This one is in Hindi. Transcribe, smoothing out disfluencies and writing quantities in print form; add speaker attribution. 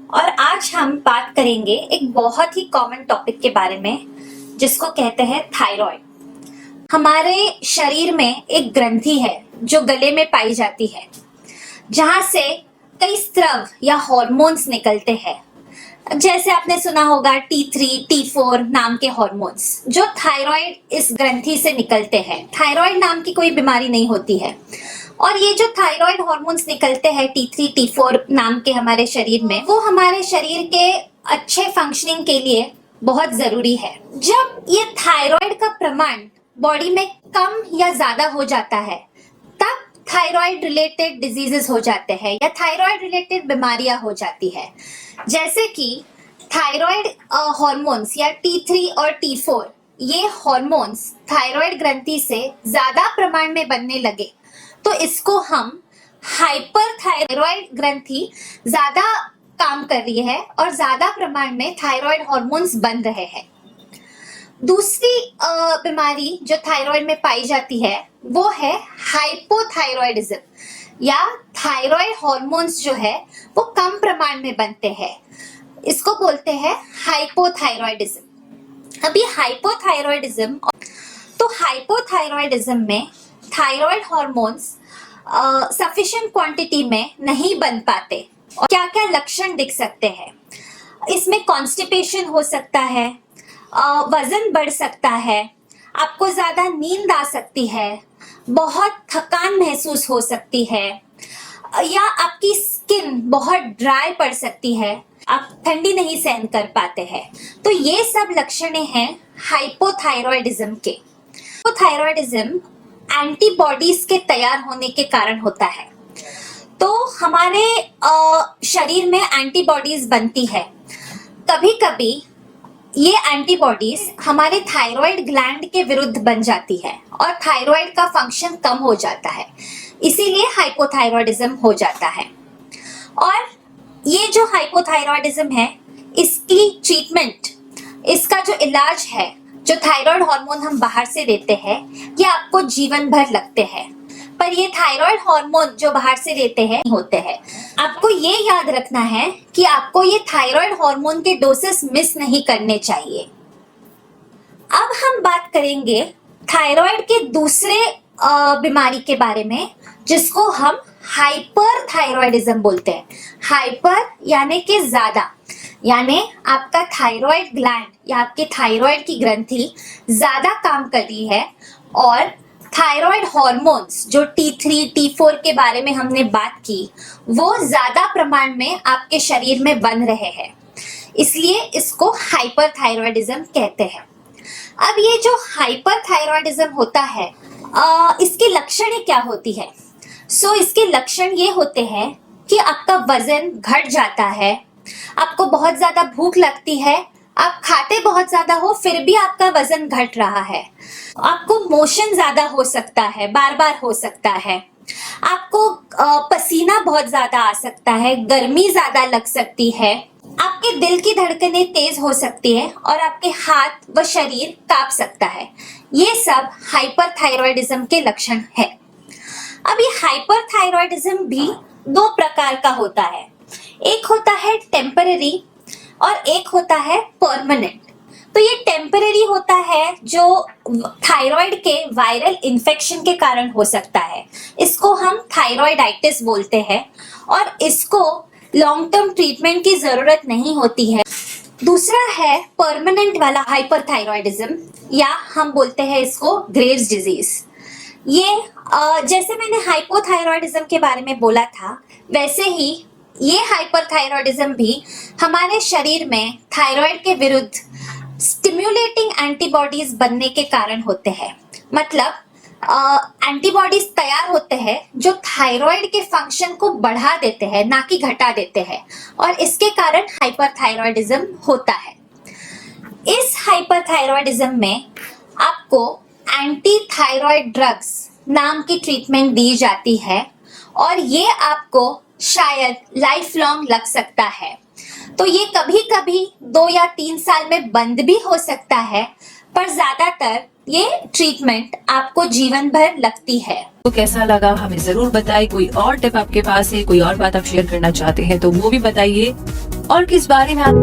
Speaker 1: और आज हम बात करेंगे एक बहुत ही कॉमन टॉपिक के बारे में जिसको कहते हैं थायराइड। हमारे शरीर में एक ग्रंथि है जो गले में पाई जाती है, जहां से कई स्राव या हॉर्मोन्स निकलते हैं। जैसे आपने सुना होगा T3, T4 नाम के हॉर्मोन्स जो थायराइड इस ग्रंथि से निकलते हैं। थायराइड नाम की कोई बीमारी नहीं होती है और ये जो थायराइड हॉर्मोन्स निकलते हैं T3, T4 नाम के हमारे शरीर में, वो हमारे शरीर के अच्छे फंक्शनिंग के लिए बहुत जरूरी है। जब ये थायराइड का प्रमाण बॉडी में कम या ज्यादा हो जाता है तब थायराइड रिलेटेड डिजीजेस हो जाते हैं या थायराइड रिलेटेड बीमारियां हो जाती है। जैसे कि थायराइड हॉर्मोन्स या T3 और T4, ये हॉर्मोन्स थायराइड ग्रंथि से ज्यादा प्रमाण में बनने लगे तो इसको हम हाइपर थायराइड ग्रंथि ज्यादा काम कर रही है और ज्यादा प्रमाण में थायराइड हॉर्मोन्स बन रहे हैं। दूसरी बीमारी जो थायराइड में पाई जाती है वो है हाइपोथायराइडिज्म, या थायराइड हॉर्मोन्स जो है वो कम प्रमाण में बनते हैं, इसको बोलते हैं हाइपोथायराइडिज्म। अब ये हाइपोथायराइडिज्म, तो हाइपोथायराइडिज्म में थायराइड हॉर्मोन्स सफिशिएंट क्वांटिटी में नहीं बन पाते और क्या क्या लक्षण दिख सकते हैं। इसमें कॉन्स्टिपेशन हो सकता है, वजन बढ़ सकता है, आपको ज्यादा नींद आ सकती है, बहुत थकान महसूस हो सकती है, या आपकी स्किन बहुत ड्राई पड़ सकती है, आप ठंडी नहीं सहन कर पाते हैं। तो ये सब लक्षण हैं हाइपोथायराइडिज्म के। हाइपोथायराइडिज्म एंटीबॉडीज के तैयार होने के कारण होता है। तो हमारे शरीर में एंटीबॉडीज बनती है। कभी कभी ये एंटीबॉडीज हमारे थायराइड ग्लैंड के विरुद्ध बन जाती है और थायराइड का फंक्शन कम हो जाता है, इसीलिए हाइपोथायराइडिज्म हो जाता है। और ये जो हाइपोथायराइडिज्म है, इसकी ट्रीटमेंट, इसका जो इलाज है, जो थायराइड हार्मोन हम बाहर से देते हैं, ये आपको जीवन भर लगते हैं। पर ये थायराइड हार्मोन जो बाहर से देते हैं होते हैं। आपको ये याद रखना है कि आपको ये थायराइड हार्मोन के डोसेस मिस नहीं करने चाहिए। अब हम बात करेंगे थायराइड के दूसरे बीमारी के बारे में जिसको हम हाइपर थायराइडिज्म बोलते हैं। हाइपर यानी कि ज्यादा, यानी आपका थायराइड ग्लैंड या आपके थायराइड की ग्रंथि ज्यादा काम कर रही है और थायराइड हॉर्मोन्स जो T3, T4 के बारे में हमने बात की, वो ज्यादा प्रमाण में आपके शरीर में बन रहे हैं, इसलिए इसको हाइपरथायराइडिज्म कहते हैं। अब ये जो हाइपरथायराइडिज्म होता है, इसके लक्षण क्या होती है? इसके लक्षण ये होते हैं कि आपका वजन घट जाता है, आपको बहुत ज्यादा भूख लगती है, आप खाते बहुत ज्यादा हो फिर भी आपका वजन घट रहा है, आपको मोशन ज्यादा हो सकता है, बार बार हो सकता है, आपको पसीना बहुत ज्यादा आ सकता है, गर्मी ज्यादा लग सकती है, आपके दिल की धड़कनें तेज हो सकती है और आपके हाथ व शरीर कांप सकता है। ये सब हाइपरथायराइडिज्म के लक्षण है। अब ये हाइपरथायराइडिज्म भी दो प्रकार का होता है, एक होता है टेम्पररी और एक होता है परमानेंट। तो ये टेम्पररी होता है जो थायराइड के वायरल इन्फेक्शन के कारण हो सकता है, इसको हम थायराइडाइटिस बोलते हैं और इसको लॉन्ग टर्म ट्रीटमेंट की जरूरत नहीं होती है। दूसरा है परमानेंट वाला हाइपरथायराइडिज्म, या हम बोलते हैं इसको ग्रेव्स डिजीज। ये जैसे मैंने हाइपोथायराइडिज्म के बारे में बोला था, वैसे ही ये हाइपरथायराइडिज्म भी हमारे शरीर में थायराइड के विरुद्ध स्टिम्युलेटिंग एंटीबॉडीज बनने के कारण होते हैं। मतलब एंटीबॉडीज तैयार होते हैं जो थायराइड के फंक्शन को बढ़ा देते हैं, ना कि घटा देते हैं, और इसके कारण हाइपरथायराइडिज्म होता है। इस हाइपरथायराइडिज्म में आपको एंटी थायराइड ड्रग्स नाम की ट्रीटमेंट दी जाती है और ये आपको शायद लाइफ लॉन्ग लग सकता है। तो ये कभी कभी 2 या 3 साल में बंद भी हो सकता है, पर ज्यादातर ये ट्रीटमेंट आपको जीवन भर लगती है।
Speaker 2: तो कैसा लगा हमें जरूर बताइए। कोई और टिप आपके पास है, कोई और बात आप शेयर करना चाहते हैं तो वो भी बताइए। और किस बारे में आप